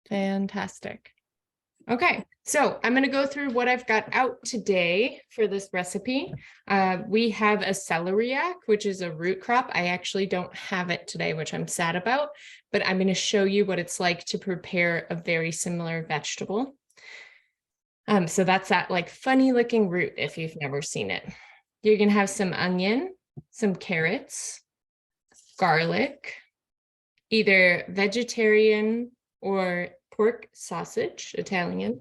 Fantastic. Okay, so I'm going to go through what I've got out today for this recipe. We have a celeriac, which is a root crop. I actually don't have it today, which I'm sad about, but I'm going to show you what it's like to prepare a very similar vegetable. So that's that like funny looking root if you've never seen it. You're going to have some onion, some carrots, garlic, either vegetarian or pork sausage, Italian.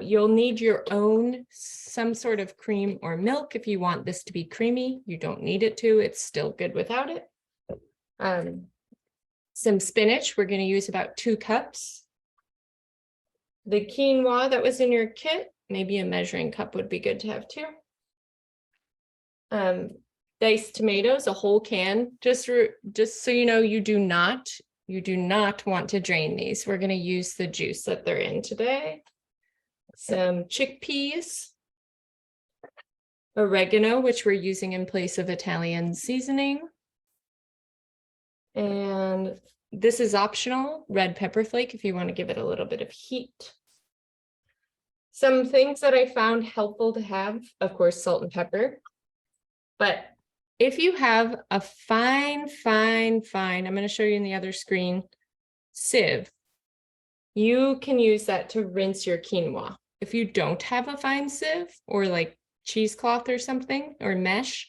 You'll need your own some sort of cream or milk if you want this to be creamy. You don't need it to, it's still good without it. Some spinach, we're going to use about 2 cups. The quinoa that was in your kit, maybe a measuring cup would be good to have too. Diced tomatoes, a whole can, just so you know, you do not want to drain these. We're going to use the juice that they're in today. Some chickpeas, oregano, which we're using in place of Italian seasoning. And this is optional, red pepper flake if you want to give it a little bit of heat. Some things that I found helpful to have, of course, salt and pepper. But if you have a fine, I'm going to show you in the other screen, sieve, you can use that to rinse your quinoa. If you don't have a fine sieve or like cheesecloth or something or mesh,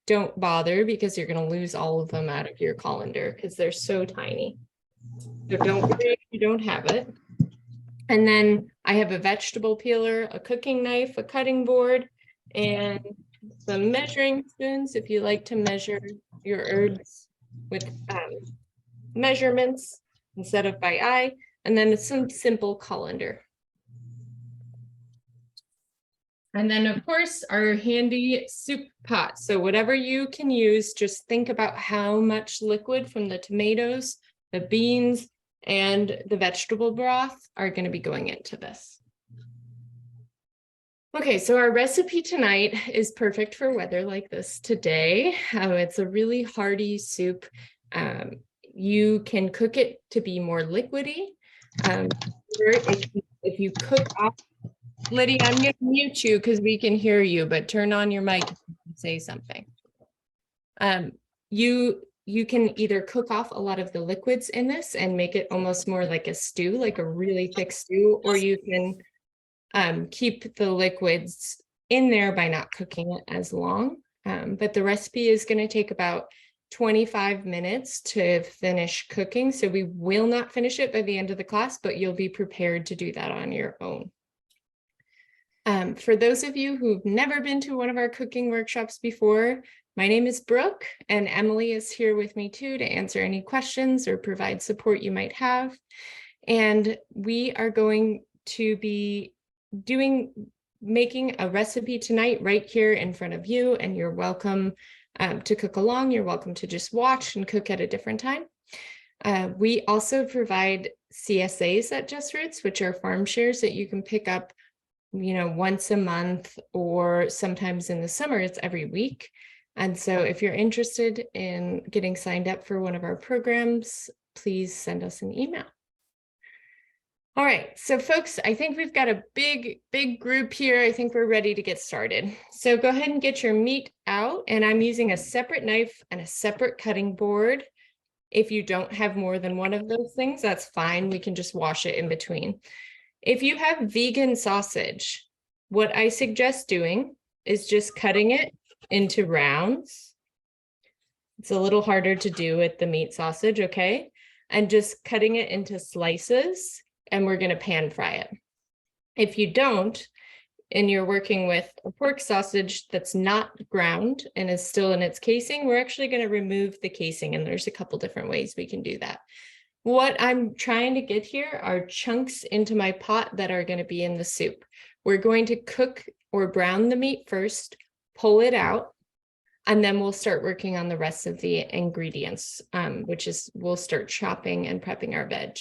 don't bother because you're going to lose all of them out of your colander because they're so tiny. So don't worry if you don't have it. And then I have a vegetable peeler, a cooking knife, a cutting board, and some measuring spoons if you like to measure your herbs with measurements instead of by eye, and then some simple colander. And then of course our handy soup pot. So whatever you can use, just think about how much liquid from the tomatoes, the beans, and the vegetable broth are going to be going into this. Okay, so our recipe tonight is perfect for weather like this today. It's a really hearty soup. You can cook it to be more liquidy. If you cook off, Lydia, I'm going to mute you because we can hear you, but turn on your mic and say something. You can either cook off a lot of the liquids in this and make it almost more like a stew, like a really thick stew, or you can keep the liquids in there by not cooking it as long. But the recipe is going to take about 25 minutes to finish cooking. So we will not finish it by the end of the class, but you'll be prepared to do that on your own. For those of you who've never been to one of our cooking workshops before, my name is Brooke, and Emily is here with me too to answer any questions or provide support you might have. And we are going to be making a recipe tonight right here in front of you, and you're welcome to cook along. You're welcome to just watch and cook at a different time. We also provide CSAs at Just Roots, which are farm shares that you can pick up, once a month, or sometimes in the summer, it's every week. And so if you're interested in getting signed up for one of our programs, please send us an email. All right, so folks, I think we've got a big group here. I think we're ready to get started. So go ahead and get your meat out, and I'm using a separate knife and a separate cutting board. If you don't have more than one of those things, that's fine. We can just wash it in between. If you have vegan sausage, what I suggest doing is just cutting it into rounds. It's a little harder to do with the meat sausage, okay? And just cutting it into slices, and we're going to pan fry it. If you don't, and you're working with a pork sausage that's not ground and is still in its casing, we're actually going to remove the casing, and there's a couple different ways we can do that. What I'm trying to get here are chunks into my pot that are going to be in the soup. We're going to cook or brown the meat first, pull it out, and then we'll start working on the rest of the ingredients, which is we'll start chopping and prepping our veg.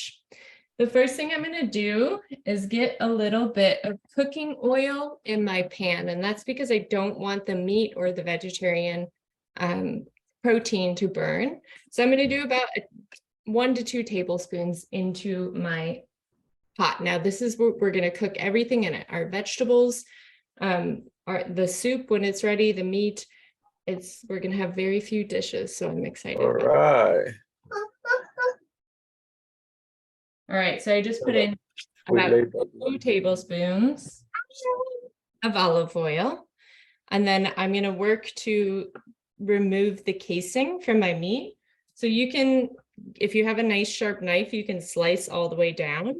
The first thing I'm going to do is get a little bit of cooking oil in my pan, and that's because I don't want the meat or the vegetarian protein to burn. So I'm going to do about 1 to 2 tablespoons into my pot. Now this is where we're going to cook everything in it. Our vegetables, the soup when it's ready, the meat. We're going to have very few dishes, so I'm excited. All right. All right, so I just put in about 2 tablespoons of olive oil, and then I'm going to work to remove the casing from my meat. So you can, if you have a nice sharp knife, you can slice all the way down,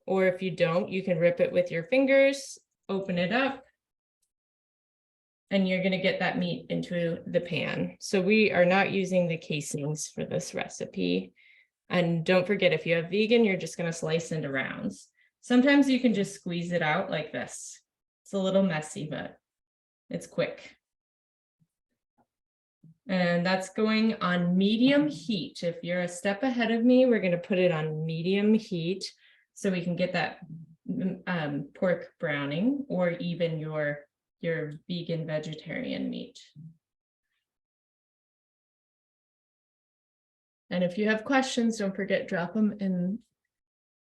or if you don't, you can rip it with your fingers, open it up, and you're going to get that meat into the pan. So we are not using the casings for this recipe. And don't forget, if you have vegan, you're just going to slice into rounds. Sometimes you can just squeeze it out like this. It's a little messy, but it's quick. And that's going on medium heat. If you're a step ahead of me, we're going to put it on medium heat so we can get that pork browning, or even your vegan vegetarian meat. And if you have questions, don't forget, drop them in.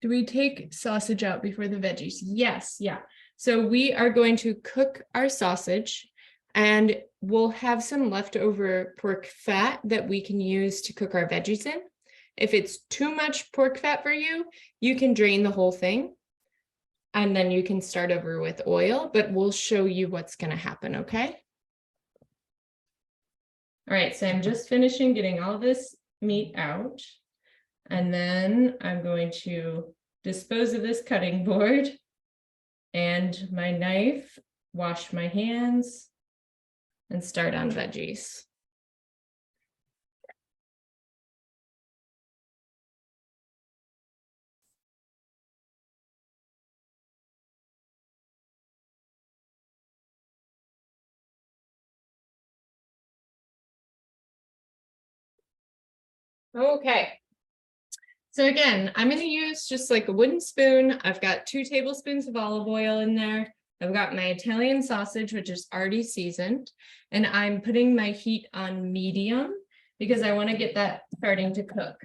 Do we take sausage out before the veggies? Yes, yeah. So we are going to cook our sausage, and we'll have some leftover pork fat that we can use to cook our veggies in. If it's too much pork fat for you, you can drain the whole thing, and then you can start over with oil, but we'll show you what's going to happen, okay? All right, so I'm just finishing getting all this meat out, and then I'm going to dispose of this cutting board and my knife, wash my hands, and start on veggies. Okay. So again, I'm going to use just like a wooden spoon. I've got 2 tablespoons of olive oil in there. I've got my Italian sausage, which is already seasoned, and I'm putting my heat on medium because I want to get that starting to cook.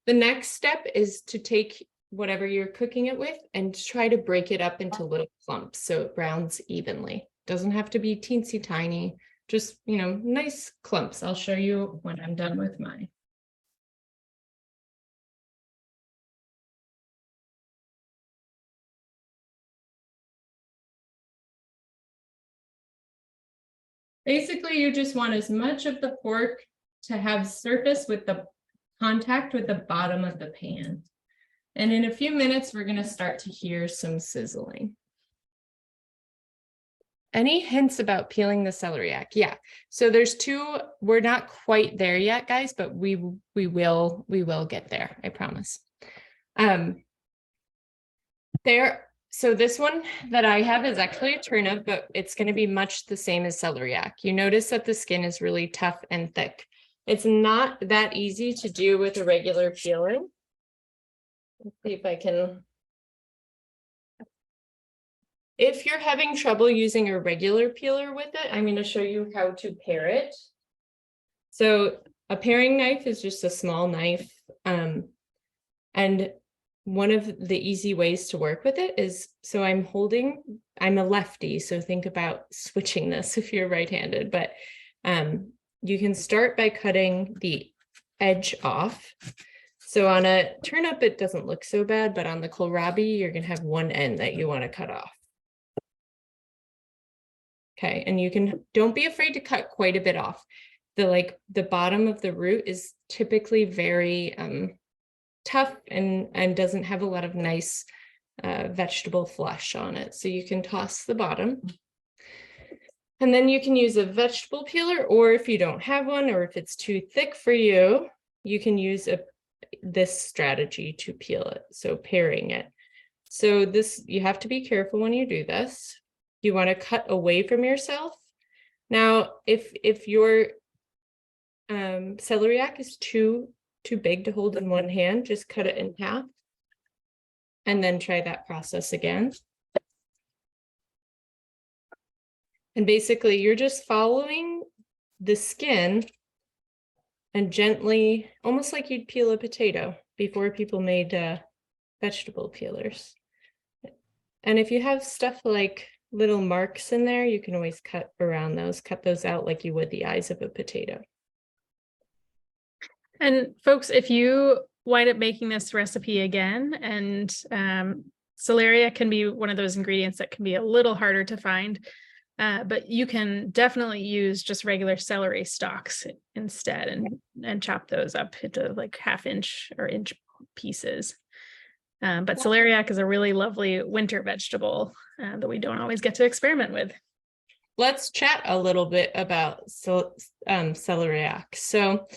The next step is to take whatever you're cooking it with and try to break it up into little clumps so it browns evenly. Doesn't have to be teensy tiny, just, nice clumps. I'll show you when I'm done with mine. Basically, you just want as much of the pork to have surface with the contact with the bottom of the pan. And in a few minutes, we're going to start to hear some sizzling. Any hints about peeling the celeriac? Yeah. So there's 2, we're not quite there yet, guys, but we will get there, I promise. So this one that I have is actually a turnip, but it's going to be much the same as celeriac. You notice that the skin is really tough and thick. It's not that easy to do with a regular peeler. Let's see if I can. If you're having trouble using a regular peeler with it, I'm going to show you how to pare it. So a paring knife is just a small knife. And one of the easy ways to work with it is, so I'm a lefty, so think about switching this if you're right-handed, but you can start by cutting the edge off. So on a turnip, it doesn't look so bad, but on the kohlrabi, you're going to have one end that you want to cut off. Okay, and don't be afraid to cut quite a bit off. The bottom of the root is typically very tough and doesn't have a lot of nice vegetable flesh on it. So you can toss the bottom. And then you can use a vegetable peeler, or if you don't have one, or if it's too thick for you, you can use this strategy to peel it. So paring it. So you have to be careful when you do this. You want to cut away from yourself. Now, if your celeriac is too big to hold in one hand, just cut it in half and then try that process again. And basically you're just following the skin and gently, almost like you'd peel a potato before people made vegetable peelers. And if you have stuff like little marks in there, you can always cut around those, cut those out like you would the eyes of a potato. And folks, if you wind up making this recipe again, and celeriac can be one of those ingredients that can be a little harder to find, but you can definitely use just regular celery stalks instead and chop those up into like 1/2 inch or inch pieces. But celeriac is a really lovely winter vegetable that we don't always get to experiment with. Let's chat a little bit about celeriac. So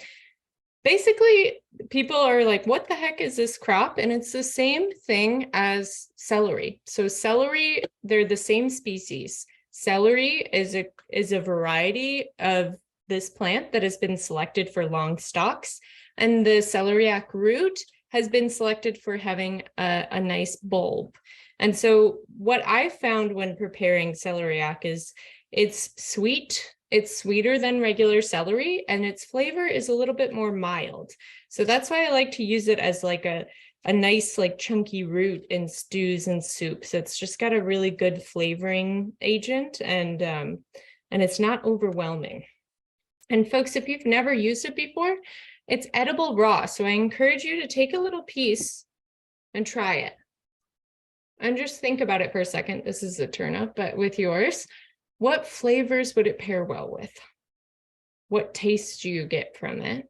basically, people are like, what the heck is this crop? And it's the same thing as celery. So celery, they're the same species. Celery is a variety of this plant that has been selected for long stalks, and the celeriac root has been selected for having a nice bulb. And so what I found when preparing celeriac is it's sweet. It's sweeter than regular celery, and its flavor is a little bit more mild. So that's why I like to use it as like a nice like chunky root in stews and soups. It's just got a really good flavoring agent, and it's not overwhelming. And folks, if you've never used it before, it's edible raw. So I encourage you to take a little piece and try it. And just think about it for a second. This is a turnip, but with yours, what flavors would it pair well with? What taste do you get from it?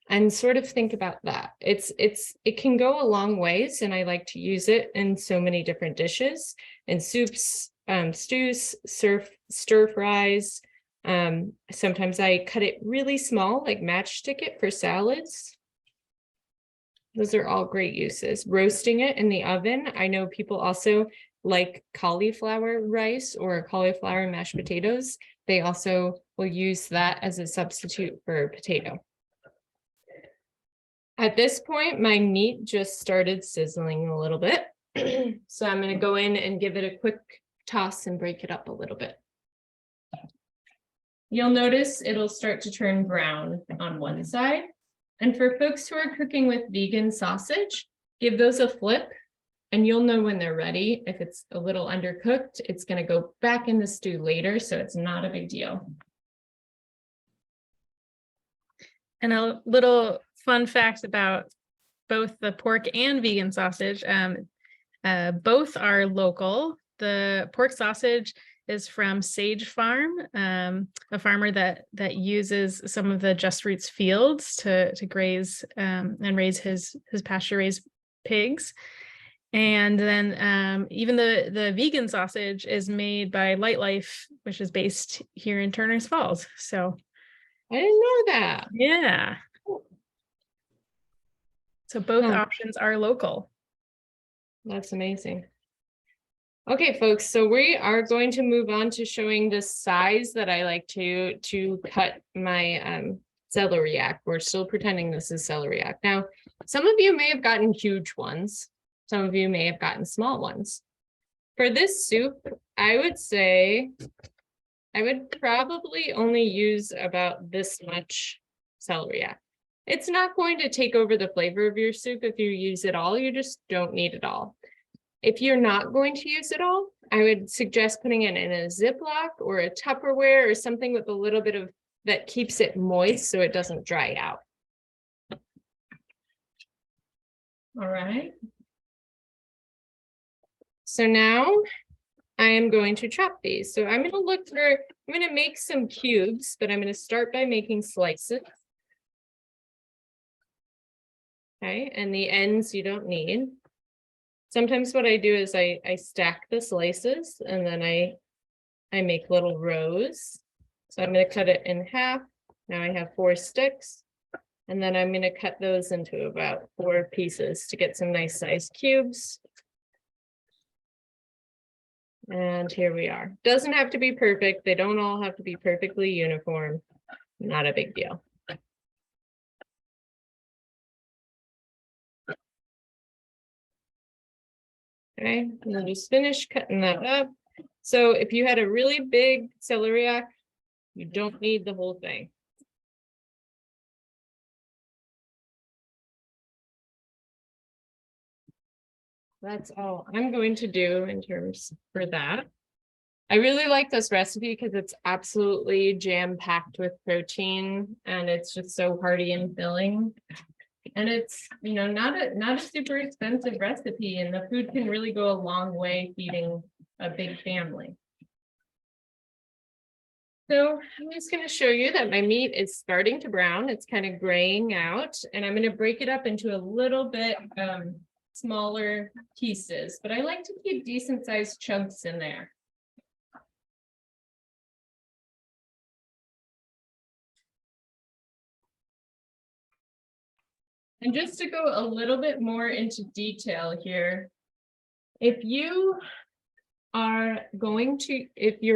And sort of think about that. It can go a long ways, and I like to use it in so many different dishes, in soups, stews, stir fries. Sometimes I cut it really small, like matchstick it for salads. Those are all great uses. Roasting it in the oven. I know people also like cauliflower rice or cauliflower mashed potatoes. They also will use that as a substitute for potato. At this point, my meat just started sizzling a little bit. So I'm going to go in and give it a quick toss and break it up a little bit. You'll notice it'll start to turn brown on one side. And for folks who are cooking with vegan sausage, give those a flip and you'll know when they're ready. If it's a little undercooked, it's going to go back in the stew later, so it's not a big deal. And a little fun fact about both the pork and vegan sausage, both are local. The pork sausage is from Sage Farm, a farmer that uses some of the Just Roots fields to graze and raise his pasture-raised pigs. And then even the vegan sausage is made by Light Life, which is based here in Turner's Falls. So I didn't know that. Yeah. So both options are local. That's amazing. Okay, folks, so we are going to move on to showing the size that I like to cut my celeriac. We're still pretending this is celeriac. Now, some of you may have gotten huge ones. Some of you may have gotten small ones. For this soup, I would say I would probably only use about this much celeriac. It's not going to take over the flavor of your soup if you use it all. You just don't need it all. If you're not going to use it all, I would suggest putting it in a Ziploc or a Tupperware or something with a little bit of that keeps it moist so it doesn't dry out. All right. So now I am going to chop these. So I'm going to make some cubes, but I'm going to start by making slices. Okay, and the ends you don't need. Sometimes what I do is I stack the slices and then I make little rows. So I'm going to cut it in half. Now I have 4 sticks, and then I'm going to cut those into about 4 pieces to get some nice sized cubes. And here we are. Doesn't have to be perfect. They don't all have to be perfectly uniform. Not a big deal. Okay, and I'll just finish cutting that up. So if you had a really big celeriac, you don't need the whole thing. That's all I'm going to do in terms for that. I really like this recipe because it's absolutely jam-packed with protein and it's just so hearty and filling. And it's, not a super expensive recipe, and the food can really go a long way feeding a big family. So I'm just going to show you that my meat is starting to brown. It's kind of graying out, and I'm going to break it up into a little bit smaller pieces, but I like to keep decent sized chunks in there. And just to go a little bit more into detail here, if you're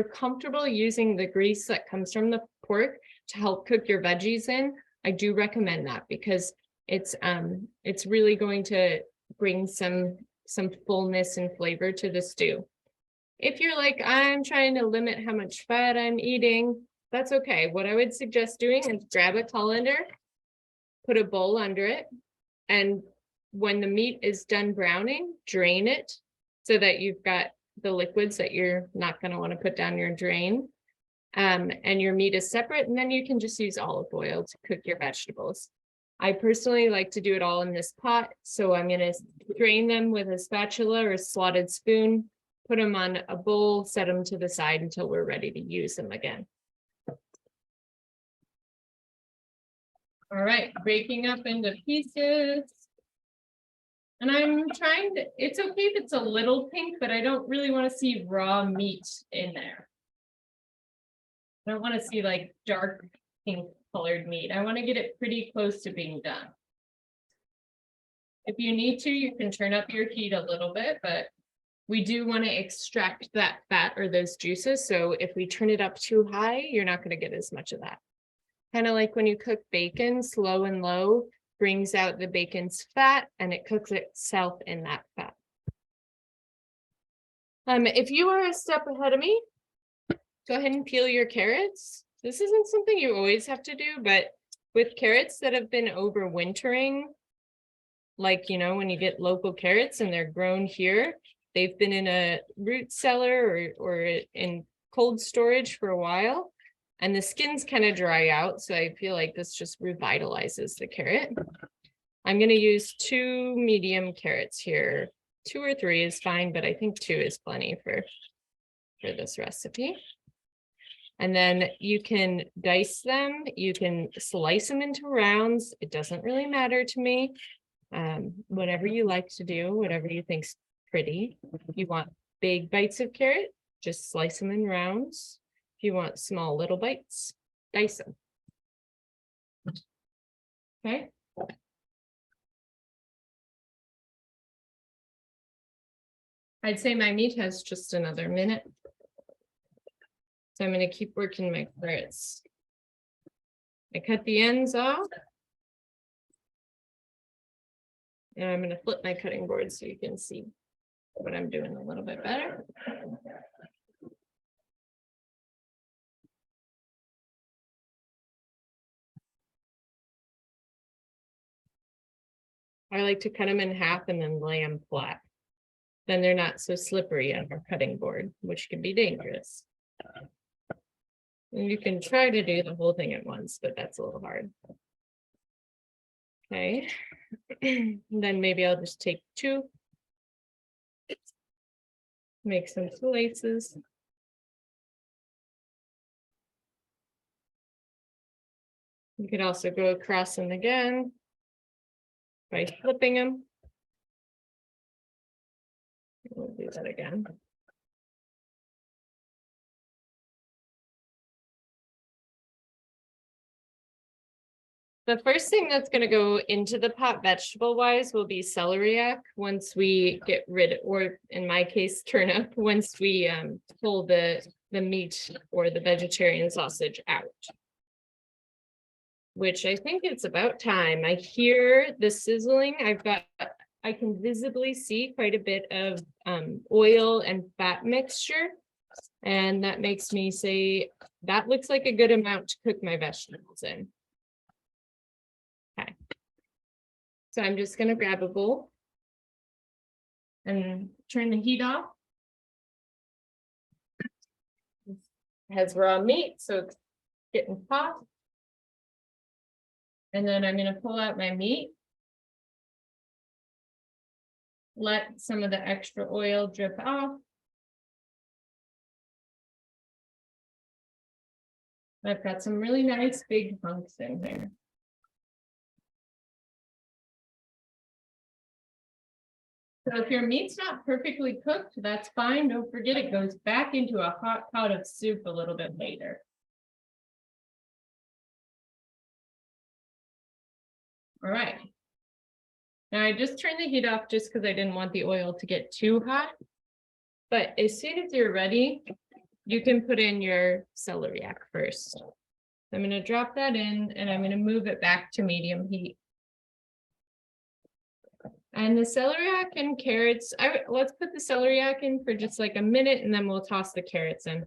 comfortable using the grease that comes from the pork to help cook your veggies in, I do recommend that because it's really going to bring some fullness and flavor to the stew. If you're like, I'm trying to limit how much fat I'm eating, that's okay. What I would suggest doing is grab a colander, put a bowl under it, and when the meat is done browning, drain it so that you've got the liquids that you're not going to want to put down your drain. And your meat is separate, and then you can just use olive oil to cook your vegetables. I personally like to do it all in this pot, so I'm going to drain them with a spatula or a slotted spoon, put them on a bowl, set them to the side until we're ready to use them again. All right, breaking up into pieces. And I'm trying to, it's okay if it's a little pink, but I don't really want to see raw meat in there. I don't want to see like dark pink colored meat. I want to get it pretty close to being done. If you need to, you can turn up your heat a little bit, but we do want to extract that fat or those juices. So if we turn it up too high, you're not going to get as much of that. Kind of like when you cook bacon, slow and low brings out the bacon's fat and it cooks itself in that fat. If you are a step ahead of me, go ahead and peel your carrots. This isn't something you always have to do, but with carrots that have been overwintering, like, when you get local carrots and they're grown here, they've been in a root cellar or in cold storage for a while, and the skins kind of dry out. So I feel like this just revitalizes the carrot. I'm going to use 2 medium carrots here. 2 or 3 is fine, but I think 2 is plenty for this recipe. And then you can dice them. You can slice them into rounds. It doesn't really matter to me. Whatever you like to do, whatever you think's pretty. If you want big bites of carrot, just slice them in rounds. If you want small little bites, dice them. Okay. I'd say my meat has just another minute. So I'm going to keep working my carrots. I cut the ends off. And I'm going to flip my cutting board so you can see what I'm doing a little bit better. I like to cut them in half and then lay them flat. Then they're not so slippery on our cutting board, which can be dangerous. And you can try to do the whole thing at once, but that's a little hard. Okay. And then maybe I'll just take 2. Make some slices. You could also go across them again by flipping them. We'll do that again. The first thing that's going to go into the pot vegetable wise will be celeriac once we get rid, or in my case, turnip, once we pull the meat or the vegetarian sausage out. Which I think it's about time. I hear the sizzling. I can visibly see quite a bit of oil and fat mixture. And that makes me say, that looks like a good amount to cook my vegetables in. Okay. So I'm just going to grab a bowl. and turn the heat off. It has raw meat, so it's getting hot. And then I'm going to pull out my meat. Let some of the extra oil drip off. I've got some really nice big hunks in here. So if your meat's not perfectly cooked, that's fine. Don't forget it goes back into a hot pot of soup a little bit later. All right. Now I just turned the heat off just because I didn't want the oil to get too hot. But as soon as you're ready, you can put in your celeriac first. I'm going to drop that in and I'm going to move it back to medium heat. And the celeriac and carrots, let's put the celeriac in for just like a minute and then we'll toss the carrots in.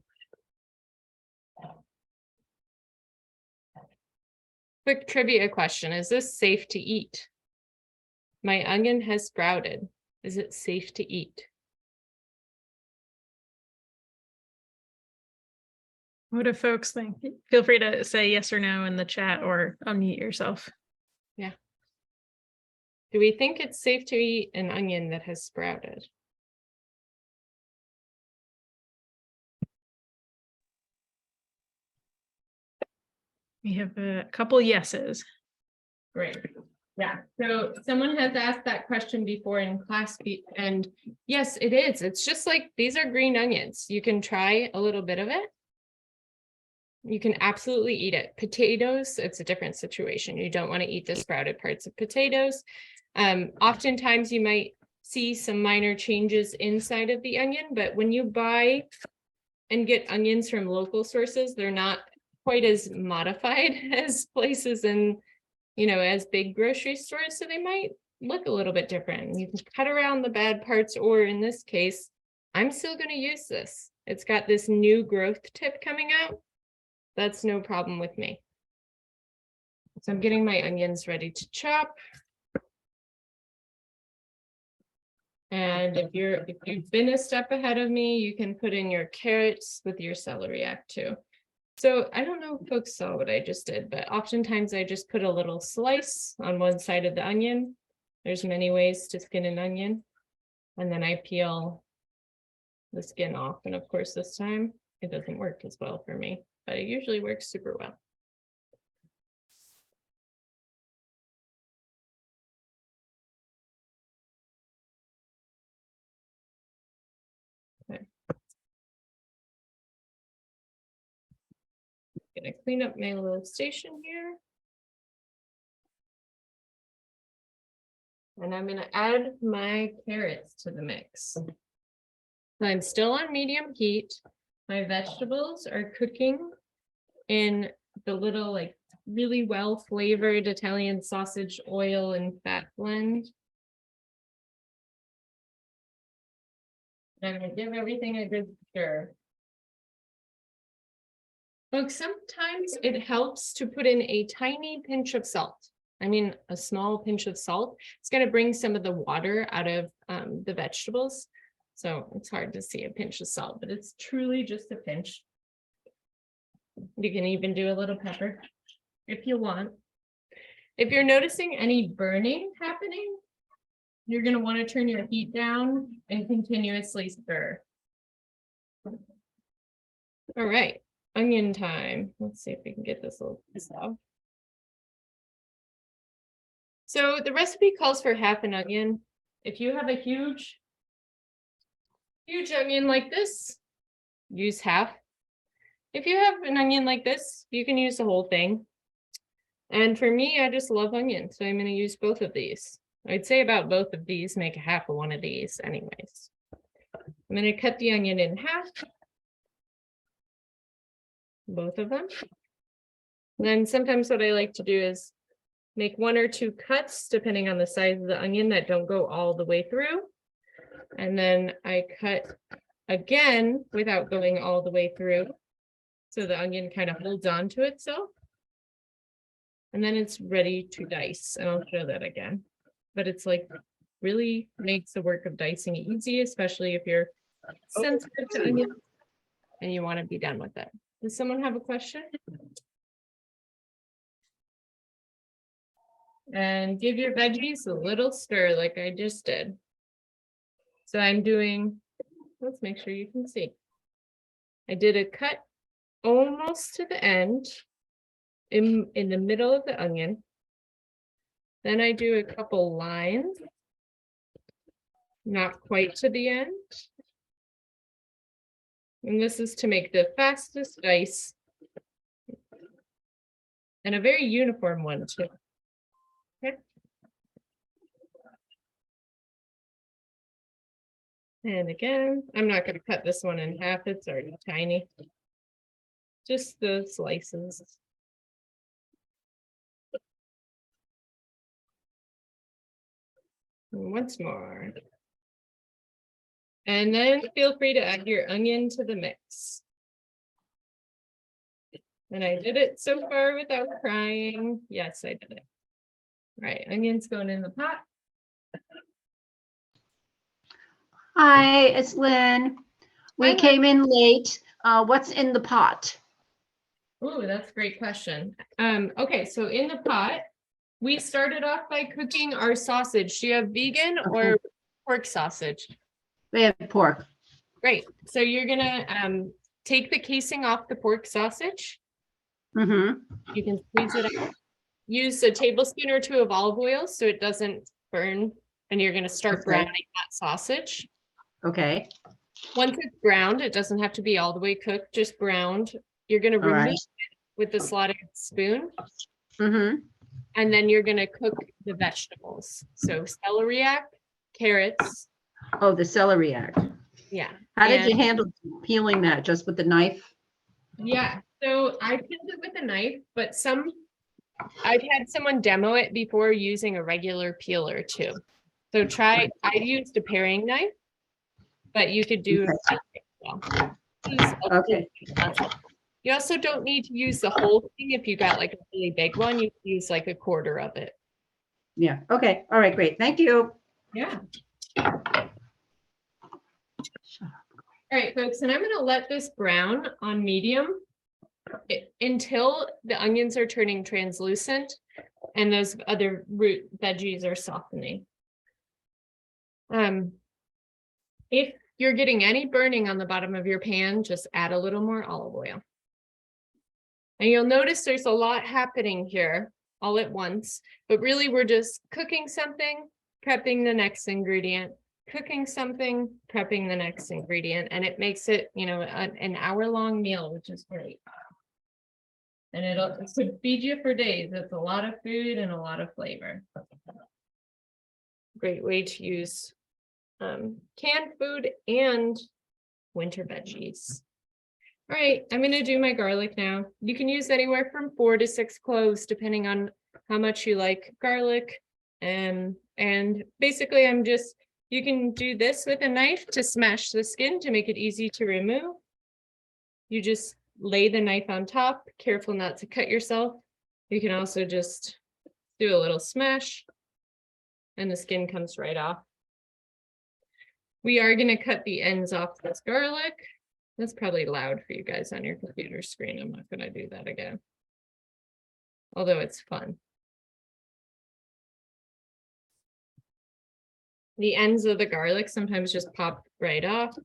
Quick trivia question. Is this safe to eat? My onion has sprouted. Is it safe to eat? What do folks think? Feel free to say yes or no in the chat or unmute yourself. Yeah. Do we think it's safe to eat an onion that has sprouted? We have a couple yeses. Great. Yeah. So someone has asked that question before in class, and yes, it is. It's just like these are green onions. You can try a little bit of it. You can absolutely eat it. Potatoes, it's a different situation. You don't want to eat the sprouted parts of potatoes. Oftentimes you might see some minor changes inside of the onion, but when you buy and get onions from local sources, they're not quite as modified as places in, as big grocery stores. So they might look a little bit different. You can cut around the bad parts, or in this case, I'm still going to use this. It's got this new growth tip coming out. That's no problem with me. So I'm getting my onions ready to chop. And if you've been a step ahead of me, you can put in your carrots with your celeriac too. So I don't know if folks saw what I just did, but oftentimes I just put a little slice on one side of the onion. There's many ways to skin an onion. And then I peel the skin off. And of course, this time it doesn't work as well for me, but it usually works super well. Okay. Gonna clean up my little station here. And I'm gonna add my carrots to the mix. So I'm still on medium heat. My vegetables are cooking in the little like really well flavored Italian sausage oil and fat blend. And I'm gonna give everything a good stir. Folks, sometimes it helps to put in a tiny pinch of salt. I mean, a small pinch of salt. It's going to bring some of the water out of the vegetables. So it's hard to see a pinch of salt, but it's truly just a pinch. You can even do a little pepper if you want. If you're noticing any burning happening, you're going to want to turn your heat down and continuously stir. All right. Onion time. Let's see if we can get this little piece off. So the recipe calls for half an onion. If you have a huge onion like this, use half. If you have an onion like this, you can use the whole thing. And for me, I just love onions, so I'm going to use both of these. I'd say about both of these, make a half of one of these anyways. I'm going to cut the onion in half. Both of them. And then sometimes what I like to do is make one or two cuts depending on the size of the onion that don't go all the way through. And then I cut again without going all the way through. So the onion kind of holds on to itself. And then it's ready to dice. And I'll show that again. But it's like really makes the work of dicing easy, especially if you're sensitive to onions and you want to be done with it. Does someone have a question? And give your veggies a little stir like I just did. So I'm doing, let's make sure you can see. I did a cut almost to the end in the middle of the onion. Then I do a couple lines, not quite to the end. And this is to make the fastest dice. And a very uniform one too. Okay. And again, I'm not going to cut this one in half, it's already tiny. Just the slices. And once more. And then feel free to add your onion to the mix. And I did it so far without crying. Yes, I did it. All right, onions going in the pot. Hi, it's Lynn. We Hi, came in late. What's in the pot? Oh, that's a great question. Okay, so in the pot, we started off by cooking our sausage. Do you have vegan or pork sausage? We have pork. Great. So you're gonna take the casing off the pork sausage. Mm-hmm. You can squeeze it out. Use a tablespoon or two of olive oil so it doesn't burn. And you're gonna start Okay. browning that sausage. Okay. Once it's browned, it doesn't have to be all the way cooked, just browned. You're gonna All remove right. it with the slotted spoon. Mm-hmm. And then you're gonna cook the vegetables. So celeriac, carrots. Oh, the celeriac. Yeah. How did you and- handle peeling that? Just with the knife? Yeah, so I peeled it with a knife, but I've had someone demo it before using a regular peeler too. So I used a paring knife, but you could do Okay. it well. Okay. You also don't need to use the whole thing. If you got like a really big one, you can use like a quarter of it. Yeah. Okay. All right. Great. Thank you. Yeah. All right, folks, and I'm going to let this brown on medium until the onions are turning translucent and those other root veggies are softening. If you're getting any burning on the bottom of your pan, just add a little more olive oil. And you'll notice there's a lot happening here all at once, but really we're just cooking something, prepping the next ingredient, cooking something, prepping the next ingredient, and it makes it, you know, an hour-long meal, which is great. And it could feed you for days. It's a lot of food and a lot of flavor. Great way to use canned food and winter veggies. All right, I'm going to do my garlic now. You can use anywhere from 4 to 6 cloves, depending on how much you like garlic. And basically you can do this with a knife to smash the skin to make it easy to remove. You just lay the knife on top, careful not to cut yourself. You can also just do a little smash and the skin comes right off. We are going to cut the ends off this garlic. That's probably loud for you guys on your computer screen. I'm not going to do that again. Although it's fun. The ends of the garlic sometimes just pop right off.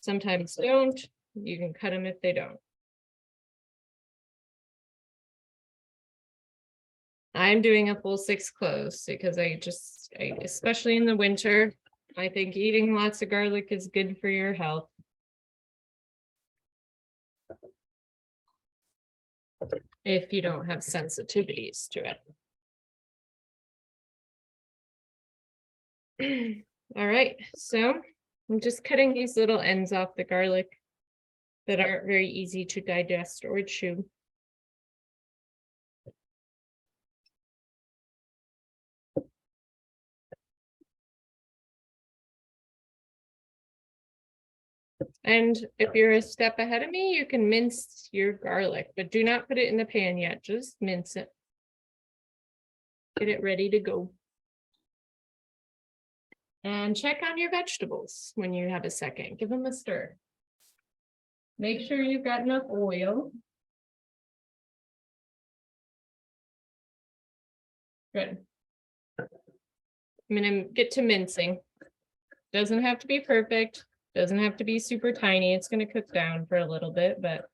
Sometimes don't. You can cut them if they don't. I'm doing a full 6 cloves because especially in the winter, I think eating lots of garlic is good for your health. If you don't have sensitivities to it. All right, so I'm just cutting these little ends off the garlic that aren't very easy to digest or chew. And if you're a step ahead of me, you can mince your garlic, but do not put it in the pan yet, just mince it. Get it ready to go. And check on your vegetables when you have a second. Give them a stir. Make sure you've got enough oil. Good. I'm gonna get to mincing. Doesn't have to be perfect. Doesn't have to be super tiny. It's gonna cook down for a little bit, but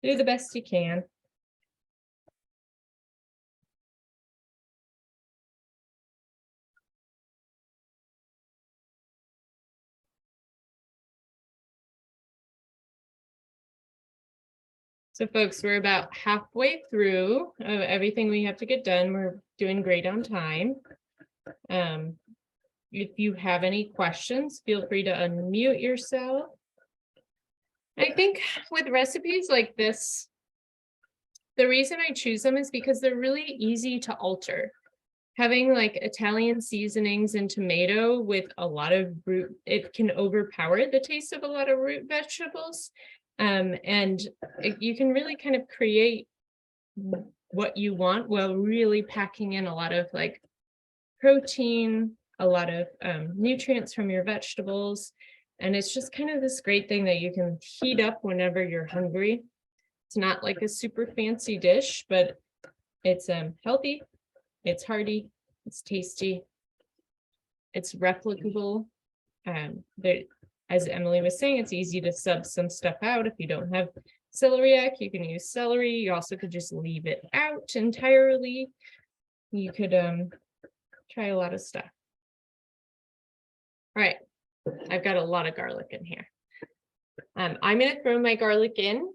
do the best you can. So folks, we're about halfway through everything we have to get done. We're doing great on time. If you have any questions, feel free to unmute yourself. I think with recipes like this, the reason I choose them is because they're really easy to alter. Having like Italian seasonings and tomato with a lot of root, it can overpower the taste of a lot of root vegetables. You can really kind of create what you want while really packing in a lot of like protein, a lot of nutrients from your vegetables. And it's just kind of this great thing that you can heat up whenever you're hungry. It's not like a super fancy dish, but it's healthy, it's hearty, it's tasty, it's replicable. As Emily was saying, it's easy to sub some stuff out. If you don't have celeriac, you can use celery. You also could just leave it out entirely. You could try a lot of stuff. All right, I've got a lot of garlic in here. I'm going to throw my garlic in.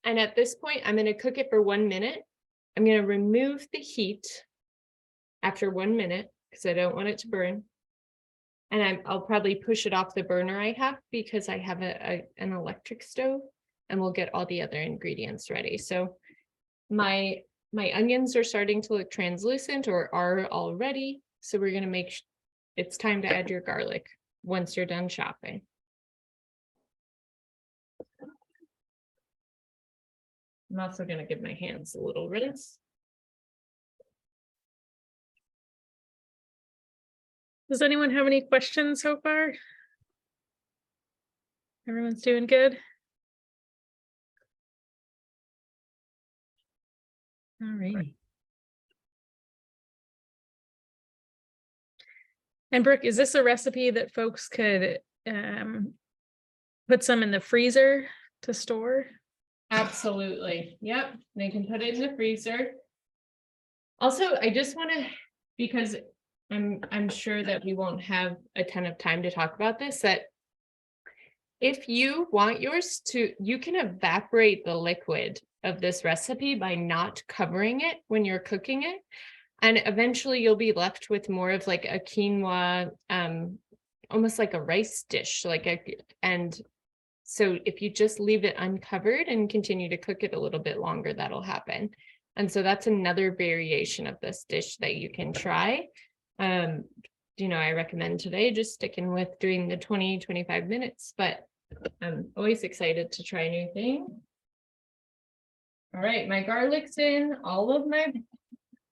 And at this point, I'm going to cook it for 1 minute. I'm going to remove the heat after 1 minute because I don't want it to burn. And I'll probably push it off the burner I have because I have an electric stove, and we'll get all the other ingredients ready. So my onions are starting to look translucent or are already. So we're going to make it's time to add your garlic once you're done chopping. I'm also going to give my hands a little rinse. Does anyone have any questions so far? Everyone's doing good? All right. And Brooke, is this a recipe that folks could put some in the freezer to store? Absolutely. Yep. They can put it in the freezer. Also, I just want to, because I'm sure that we won't have a ton of time to talk about this, that if you want yours to, you can evaporate the liquid of this recipe by not covering it when you're cooking it. And eventually you'll be left with more of like a quinoa, almost like a rice dish, and so if you just leave it uncovered and continue to cook it a little bit longer, that'll happen. And so that's another variation of this dish that you can try. I recommend today just sticking with doing the 20-25 minutes, but I'm always excited to try new things. All right, my garlic's in, all of my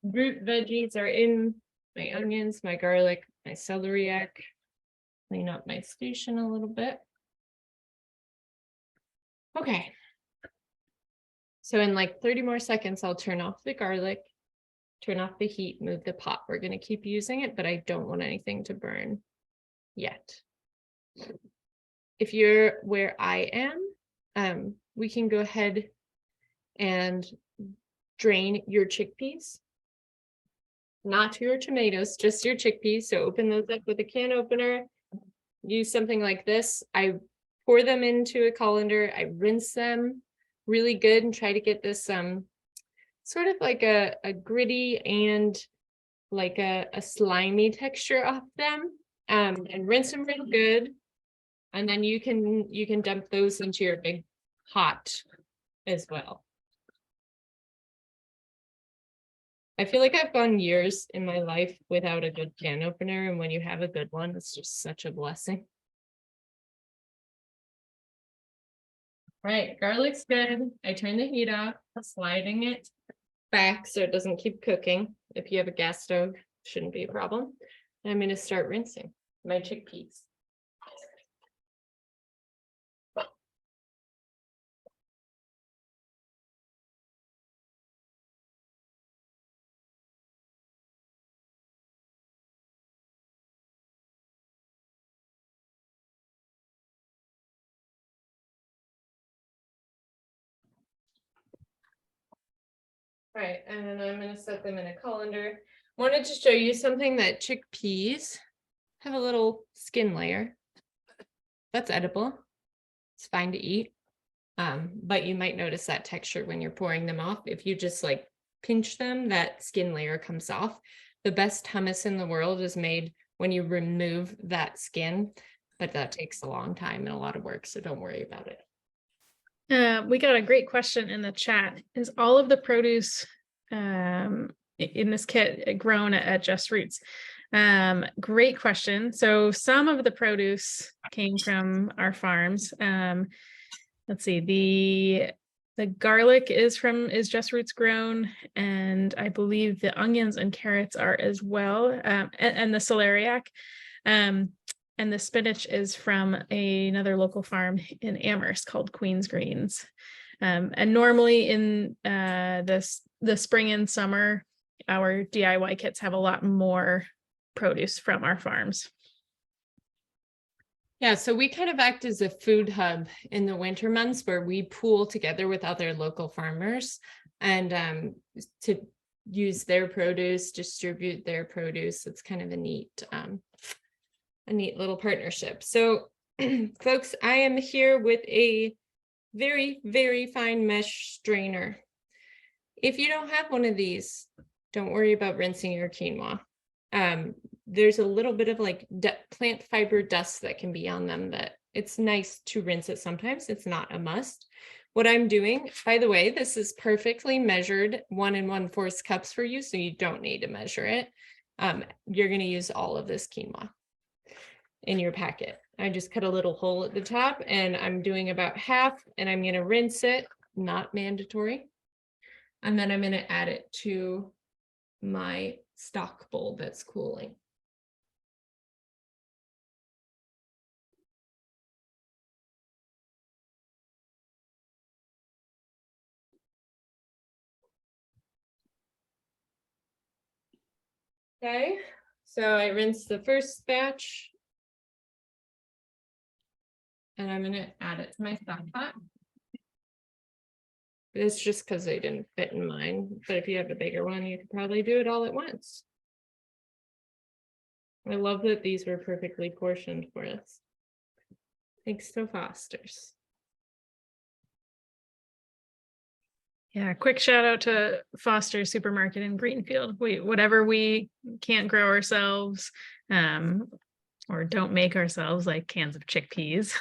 root veggies are in, my onions, my garlic, my celeriac. Clean up my station a little bit. Okay. So in like 30 more seconds, I'll turn off the garlic, turn off the heat, move the pot. We're going to keep using it, but I don't want anything to burn yet. If you're where I am, we can go ahead and drain your chickpeas. Not your tomatoes, just your chickpeas. So open those up with a can opener. Use something like this. I pour them into a colander. I rinse them really good and try to get this sort of like a gritty and like a slimy texture off them, and rinse them real good. And then you can dump those into your big pot as well. I feel like I've gone years in my life without a good can opener, and when you have a good one, it's just such a blessing. Right, garlic's good. I turn the heat off, sliding it back so it doesn't keep cooking. If you have a gas stove, shouldn't be a problem. I'm going to start rinsing my chickpeas. All right, and then I'm going to set them in a colander. Wanted to show you something that chickpeas have a little skin layer. That's edible. It's fine to eat. But you might notice that texture when you're pouring them off. If you just like pinch them, that skin layer comes off. The best hummus in the world is made when you remove that skin, but that takes a long time and a lot of work, so don't worry about it. We got a great question in the chat. Is all of the produce in this kit grown at Just Roots? Great question. So some of the produce came from our farms. Let's see, the garlic is Just Roots grown, and I believe the onions and carrots are as well, and the celeriac. And the spinach is from another local farm in Amherst called Queen's Greens. And normally in the spring and summer, our DIY kits have a lot more produce from our farms. Yeah, so we kind of act as a food hub in the winter months where we pool together with other local farmers and to use their produce, distribute their produce. It's kind of a neat little partnership. So folks, I am here with a very, very fine mesh strainer. If you don't have one of these, don't worry about rinsing your quinoa. There's a little bit of like plant fiber dust that can be on them that it's nice to rinse it sometimes. It's not a must. What I'm doing, by the way, this is perfectly measured 1 1/4 cups for you, so you don't need to measure it. You're going to use all of this quinoa in your packet. I just cut a little hole at the top and I'm doing about half and I'm going to rinse it, not mandatory. And then I'm going to add it to my stock bowl that's cooling. Okay, so I rinsed the first batch and I'm going to add it to my stock pot. It's just because they didn't fit in mine, but if you have a bigger one, you could probably do it all at once. I love that these were perfectly portioned for us. Thanks to Foster's. Yeah, quick shout out to Foster's Supermarket in Greenfield. Whatever we can't grow ourselves, or don't make ourselves, like cans of chickpeas,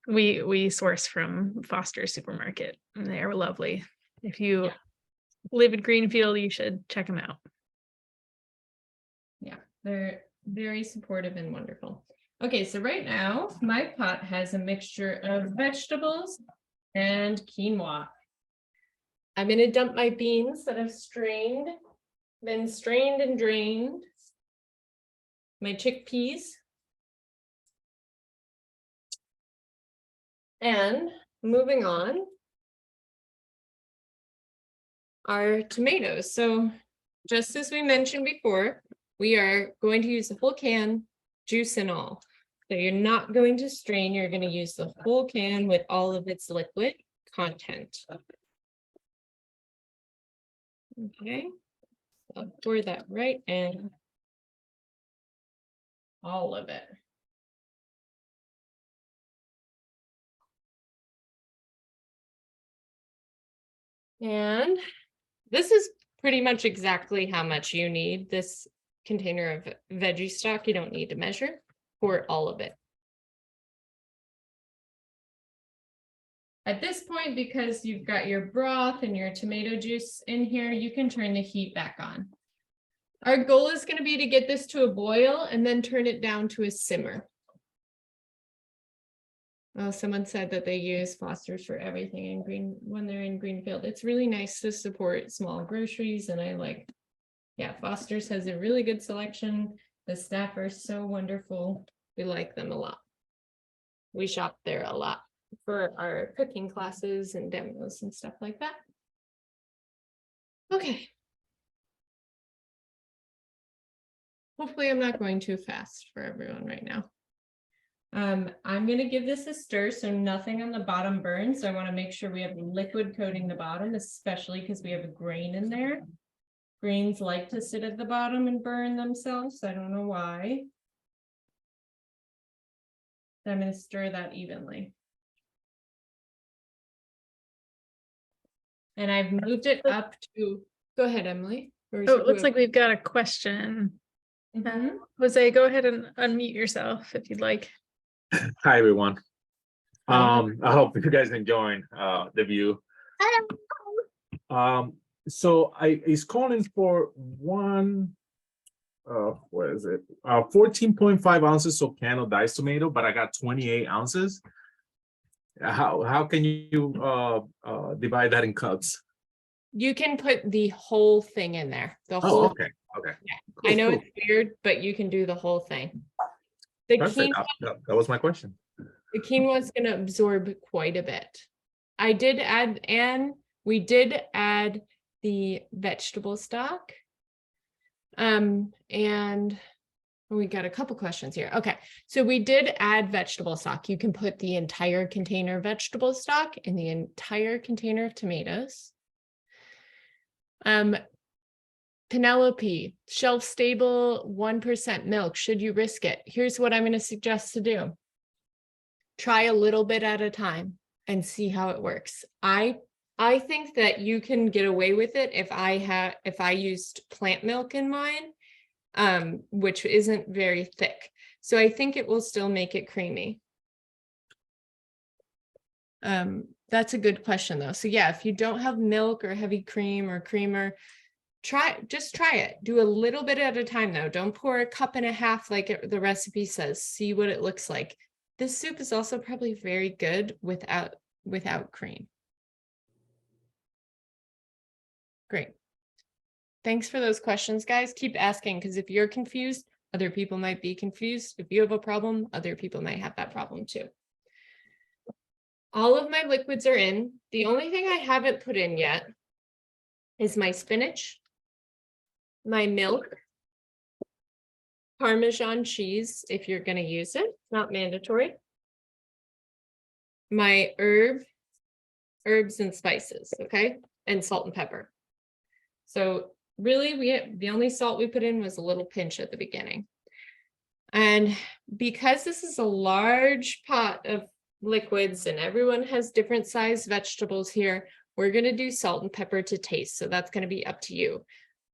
we source from Foster's Supermarket, and they are lovely. If you live in Greenfield, you should check them out. Yeah, they're very supportive and wonderful. Okay, so right now my pot has a mixture of vegetables and quinoa. I'm going to dump my beans that I've been strained and drained. My chickpeas. And moving on, our tomatoes. So just as we mentioned before, we are going to use the whole can, juice and all. So you're not going to strain, you're going to use the whole can with all of its liquid content. Okay, I'll pour that right in. All of it. And this is pretty much exactly how much you need. This container of veggie stock, you don't need to measure. Pour all of it. At this point, because you've got your broth and your tomato juice in here, you can turn the heat back on. Our goal is going to be to get this to a boil and then turn it down to a simmer. Oh, someone said that they use Foster's for everything when they're in Greenfield. It's really nice to support small groceries, and I like Yeah, Foster's has a really good selection. The staff are so wonderful. We like them a lot. We shop there a lot for our cooking classes and demos and stuff like that. Okay. Hopefully I'm not going too fast for everyone right now. I'm gonna give this a stir so nothing on the bottom burns. So I want to make sure we have liquid coating the bottom, especially because we have a grain in there. Grains like to sit at the bottom and burn themselves. I don't know why. I'm gonna stir that evenly. And I've moved it up to, go ahead, Emily. Oh, it looks like we've got a question. Mhm. Jose, go ahead and unmute yourself if you'd like. Hi, everyone. I hope you guys enjoying the view. So I is calling for one, what is it? 14.5 ounces of canned diced tomato, but I got 28 ounces. How can you divide that in cups? You can put the whole thing in there. The Oh, whole, okay, okay. I know Cool. it's weird, but you can do the whole thing. The Perfect. quinoa, That was my question. the quinoa is going to absorb quite a bit. I did add, and we did add the vegetable stock. And we got a couple questions here. Okay, so we did add vegetable stock. You can put the entire container of vegetable stock in the entire container of tomatoes. Penelope, shelf stable 1% milk. Should you risk it? Here's what I'm going to suggest to do. Try a little bit at a time and see how it works. I think that you can get away with it if I used plant milk in mine, which isn't very thick. So I think it will still make it creamy. That's a good question though. So yeah, if you don't have milk or heavy cream or creamer, just try it. Do a little bit at a time though. Don't pour a cup and a half like the recipe says. See what it looks like. This soup is also probably very good without cream. Great. Thanks for those questions, guys. Keep asking because if you're confused, other people might be confused. If you have a problem, other people might have that problem too. All of my liquids are in. The only thing I haven't put in yet is my spinach, my milk, Parmesan cheese, if you're going to use it, not mandatory. My herbs and spices, okay? And salt and pepper. So really, the only salt we put in was a little pinch at the beginning. And because this is a large pot of liquids and everyone has different size vegetables here, we're going to do salt and pepper to taste. So that's going to be up to you.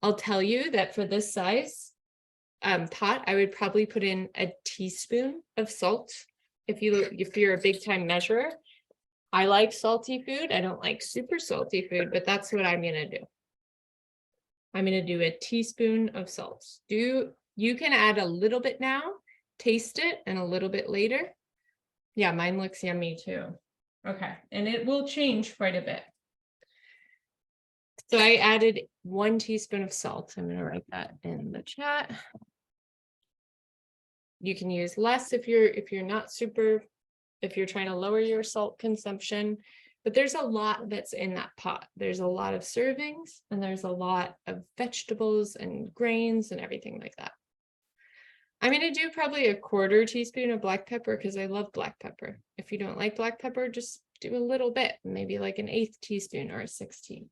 I'll tell you that for this size pot, I would probably put in a teaspoon of salt. If you're a big time measurer. I like salty food. I don't like super salty food, but that's what I'm going to do. I'm going to do a teaspoon of salt. You can add a little bit now, taste it, and a little bit later. Yeah, mine looks yummy too. Okay, and it will change quite a bit. So I added 1 teaspoon of salt. I'm going to write that in the chat. You can use less if you're not super, if you're trying to lower your salt consumption. But there's a lot that's in that pot. There's a lot of servings and there's a lot of vegetables and grains and everything like that. I'm going to do probably a 1/4 teaspoon of black pepper because I love black pepper. If you don't like black pepper, just do a little bit, maybe like an 1/8 teaspoon or a 1/16.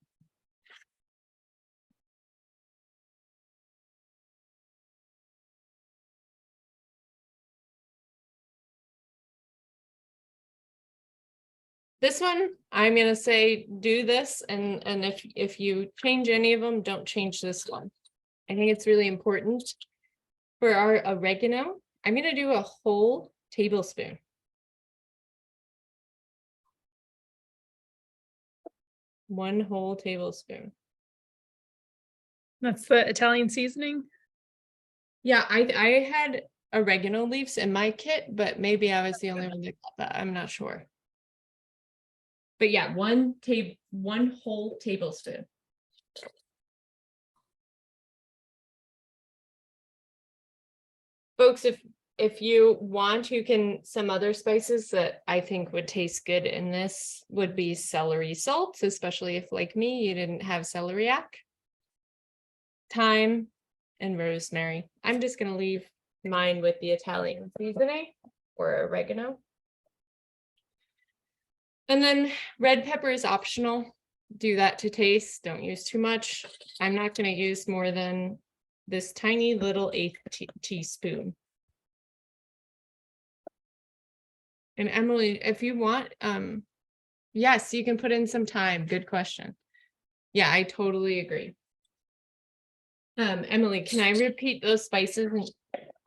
This one, I'm going to say do this, and if you change any of them, don't change this one. I think it's really important. For our oregano, I'm going to do a whole tablespoon. One whole tablespoon. That's the Italian seasoning. Yeah, I had oregano leaves in my kit, but maybe I was the only one that got that. I'm not sure. But yeah, one whole tablespoon. Folks, if you want, you can, some other spices that I think would taste good in this would be celery salt, especially if, like me, you didn't have celeriac. Thyme and rosemary. I'm just gonna leave mine with the Italian seasoning or oregano. And then red pepper is optional. Do that to taste. Don't use too much. I'm not gonna use more than this tiny little 1/8 teaspoon. And Emily, if you want, yes, you can put in some thyme. Good question. Yeah, I totally agree. Emily, can I repeat those spices and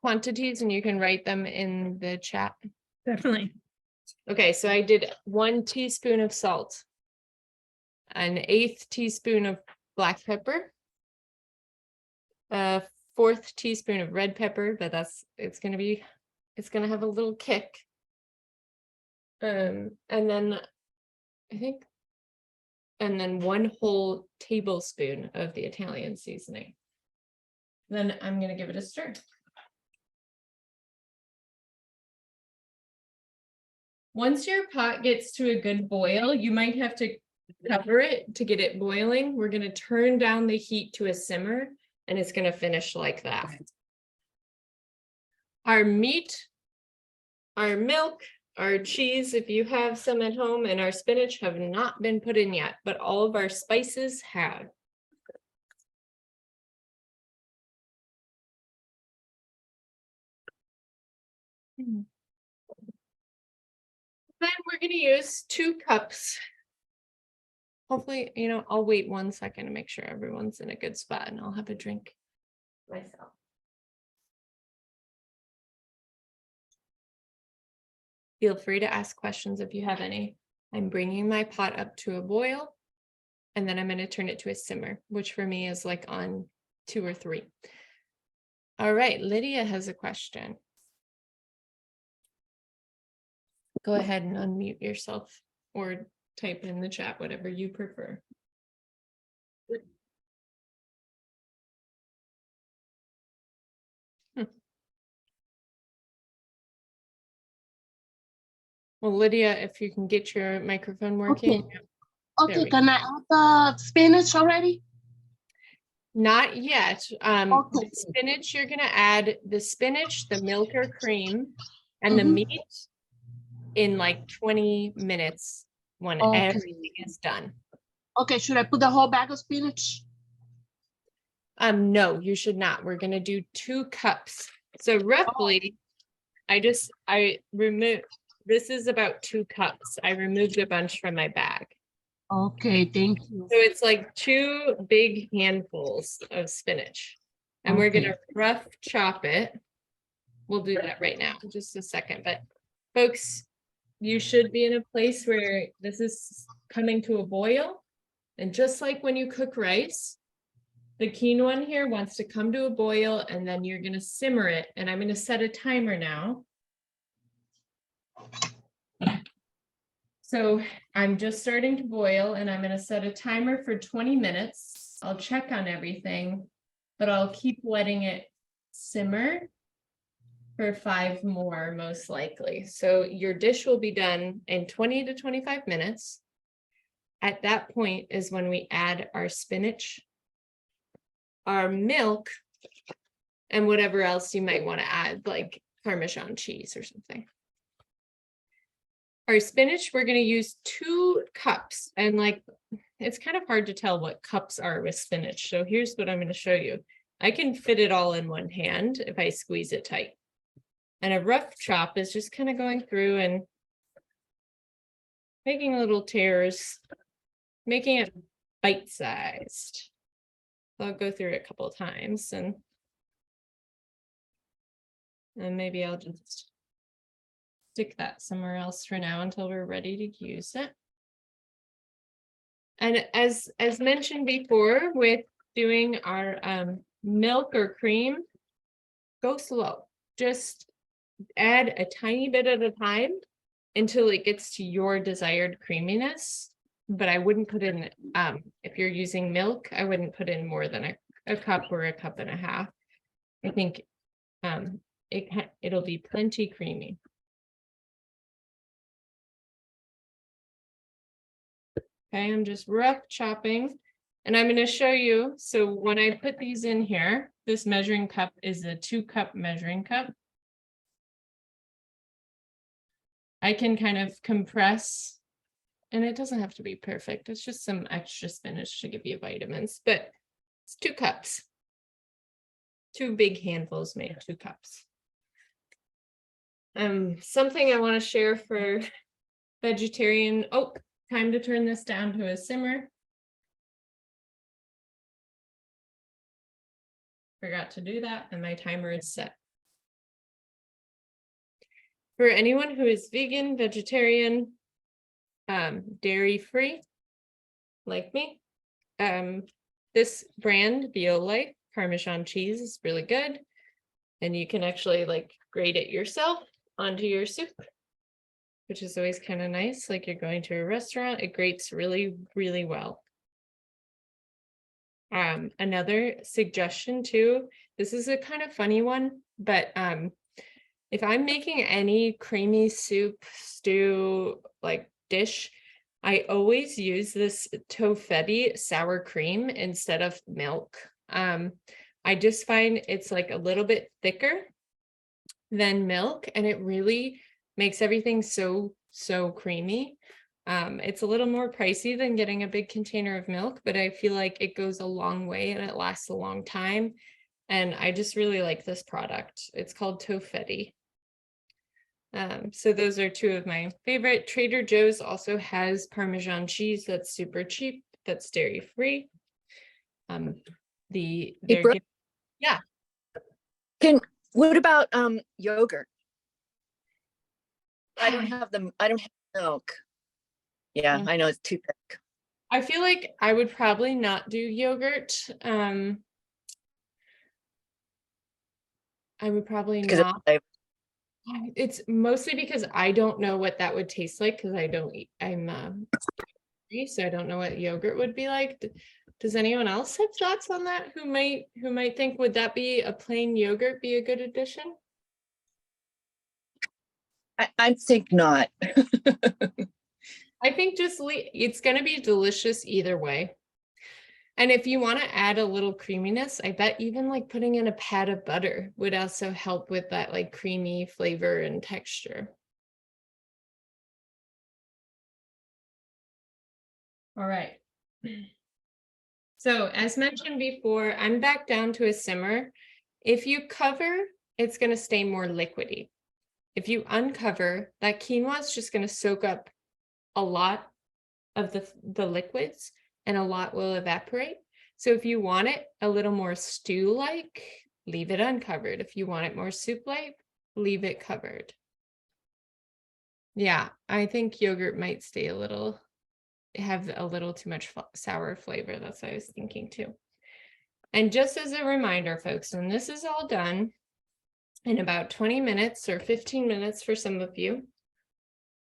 quantities and you can write them in the chat? Definitely. Okay, so I did 1 teaspoon of salt, an 1/8 teaspoon of black pepper, a 1/4 teaspoon of red pepper, but it's gonna have a little kick. And then and then 1 whole tablespoon of the Italian seasoning. Then I'm gonna give it a stir. Once your pot gets to a good boil, you might have to cover it to get it boiling. We're gonna turn down the heat to a simmer and it's gonna finish like that. Our meat, our milk, our cheese, if you have some at home, and our spinach have not been put in yet, but all of our spices have. Then we're gonna use 2 cups. Hopefully, I'll wait 1 second to make sure everyone's in a good spot and I'll have a drink myself. Feel free to ask questions if you have any. I'm bringing my pot up to a boil and then I'm going to turn it to a simmer, which for me is like on 2 or 3. All right, Lydia has a question. Go ahead and unmute yourself or type in the chat, whatever you prefer. Well, Lydia, if you can get your microphone working. Okay, can I add the spinach already? Not yet. Okay. The spinach, you're gonna add the spinach, the milk or cream, and the meat in like 20 minutes when everything is done. Okay, should I put the whole bag of spinach? No, you should not. We're gonna do 2 cups. So roughly, I removed, this is about 2 cups. I removed a bunch from my bag. Okay, thank you. So it's like 2 big handfuls of spinach. And we're gonna rough chop it. We'll do that right now, just a second. But folks, you should be in a place where this is coming to a boil. And just like when you cook rice, the quinoa here wants to come to a boil and then you're gonna simmer it. And I'm gonna set a timer now. So I'm just starting to boil and I'm going to set a timer for 20 minutes. I'll check on everything, but I'll keep letting it simmer for 5 more, most likely. So your dish will be done in 20 to 25 minutes. At that point is when we add our spinach, our milk, and whatever else you might want to add, like Parmesan cheese or something. Our spinach, we're going to use 2 cups, and like, it's kind of hard to tell what cups are with spinach. So here's what I'm going to show you. I can fit it all in one hand if I squeeze it tight. And a rough chop is just kind of going through and making little tears, making it bite-sized. So I'll go through it a couple of times and maybe I'll just stick that somewhere else for now until we're ready to use it. And as mentioned before, with doing our milk or cream, go slow. Just add a tiny bit at a time until it gets to your desired creaminess. But I wouldn't put in, if you're using milk, I wouldn't put in more than a cup or a cup and a half. I think it'll be plenty creamy. Okay, I'm just rough chopping, and I'm going to show you. So when I put these in here, this measuring cup is a 2-cup measuring cup. I can kind of compress, and it doesn't have to be perfect. It's just some extra spinach to give you vitamins, but it's 2 cups. 2 big handfuls made 2 cups. Something I want to share for vegetarian. Oh, time to turn this down to a simmer. Forgot to do that, and my timer is set. For anyone who is vegan, vegetarian, dairy-free, like me, this brand, Violite Parmesan cheese, is really good. And you can actually like grate it yourself onto your soup, which is always kind of nice. Like you're going to a restaurant, it grates really, really well. Another suggestion too, this is a kind of funny one, but if I'm making any creamy soup, stew, like dish, I always use this toffee sour cream instead of milk. I just find it's like a little bit thicker than milk, and it really makes everything so creamy. It's a little more pricey than getting a big container of milk, but I feel like it goes a long way and it lasts a long time. And I just really like this product. It's called Toffee. So those are 2 of my favorite. Trader Joe's also has Parmesan cheese that's super cheap, that's dairy-free. Yeah. What about yogurt? I don't have milk. Yeah, I know it's too thick. I feel like I would probably not do yogurt. I would probably not. It's mostly because I don't know what that would taste like, because I don't eat. I'm so I don't know what yogurt would be like. Does anyone else have thoughts on that? Who might think, would that be a plain yogurt be a good addition? I think not. I think just it's going to be delicious either way. And if you want to add a little creaminess, I bet even like putting in a pat of butter would also help with that like creamy flavor and texture. All right. So as mentioned before, I'm back down to a simmer. If you cover, it's going to stay more liquidy. If you uncover, that quinoa is just going to soak up a lot of the liquids, and a lot will evaporate. So if you want it a little more stew-like, leave it uncovered. If you want it more soup-like, leave it covered. Yeah, I think yogurt might have a little too much sour flavor. That's what I was thinking too. And just as a reminder, folks, when this is all done in about 20 minutes or 15 minutes for some of you,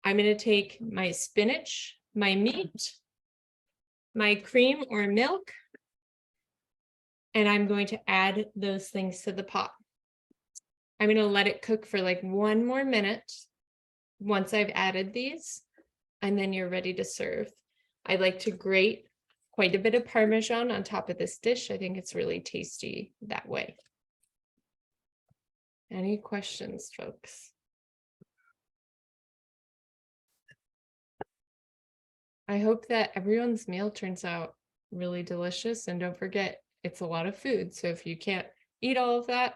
I'm going to take my spinach, my meat, my cream or milk, and I'm going to add those things to the pot. I'm going to let it cook for like 1 more minute once I've added these, and then you're ready to serve. I like to grate quite a bit of Parmesan on top of this dish. I think it's really tasty that way. Any questions, folks? I hope that everyone's meal turns out really delicious, and don't forget, it's a lot of food. So if you can't eat all of that,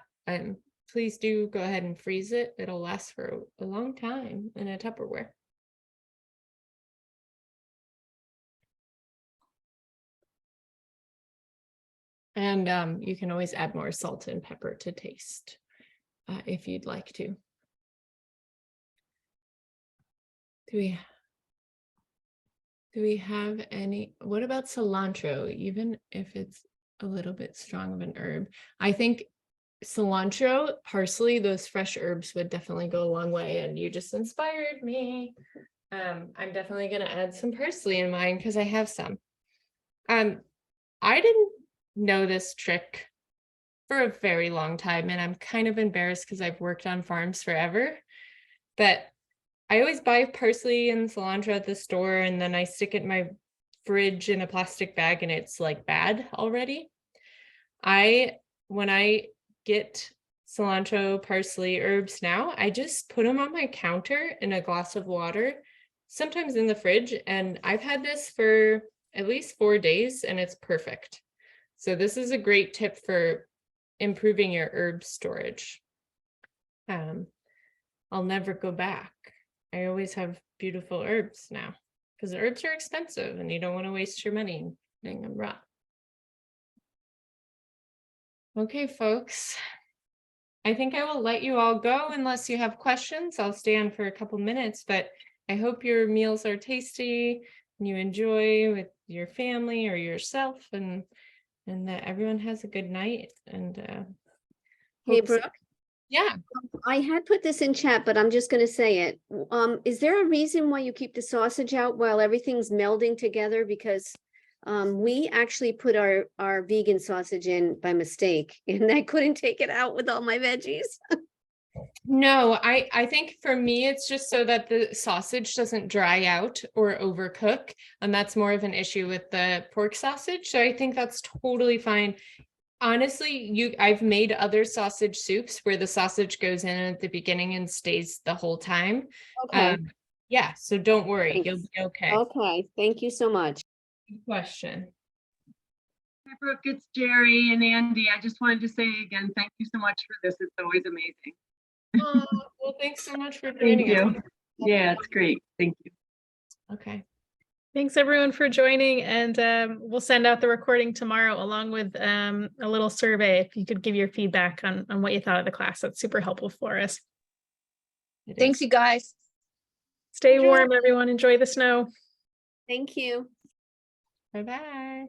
please do go ahead and freeze it. It'll last for a long time in a Tupperware. And you can always add more salt and pepper to taste if you'd like to. Do we have any, what about cilantro, even if it's a little bit strong of an herb? I think cilantro, parsley, those fresh herbs would definitely go a long way, and you just inspired me. I'm definitely going to add some parsley in mine because I have some. I didn't know this trick for a very long time, and I'm kind of embarrassed because I've worked on farms forever. But I always buy parsley and cilantro at the store, and then I stick it in my fridge in a plastic bag, and it's like bad already. When I get cilantro, parsley, herbs now, I just put them on my counter in a glass of water, sometimes in the fridge, and I've had this for at least 4 days, and it's perfect. So this is a great tip for improving your herb storage. I'll never go back. I always have beautiful herbs now, because herbs are expensive and you don't want to waste your money getting them raw. Okay, folks. I think I will let you all go unless you have questions. I'll stay on for a couple minutes, but I hope your meals are tasty and you enjoy with your family or yourself, and that everyone has a good night. And Hey, hope- Brooke, yeah. I had put this in chat, but I'm just gonna say it. Is there a reason why you keep the sausage out while everything's melding together? Because we actually put our vegan sausage in by mistake and I couldn't take it out with all my veggies. No, I think for me, it's just so that the sausage doesn't dry out or overcook. And that's more of an issue with the pork sausage. So I think that's totally fine. Honestly, I've made other sausage soups where the sausage goes in at the beginning and stays the whole time. Okay, Yeah, so don't worry, Thanks. you'll be okay. okay, thank you so much. Good question. Hi, Brooke, it's Jerry and Andy. I just wanted to say again, thank you so much for this. It's always amazing. Oh, well, thanks so much for Thank joining us. you. Yeah, it's great. Thank you. Okay. Thanks everyone for joining, and we'll send out the recording tomorrow along with a little survey. If you could give your feedback on what you thought of the class, that's super helpful for us. It Thanks, is. you guys. Stay Enjoy. warm, everyone. Enjoy the snow. Thank you. Bye-bye.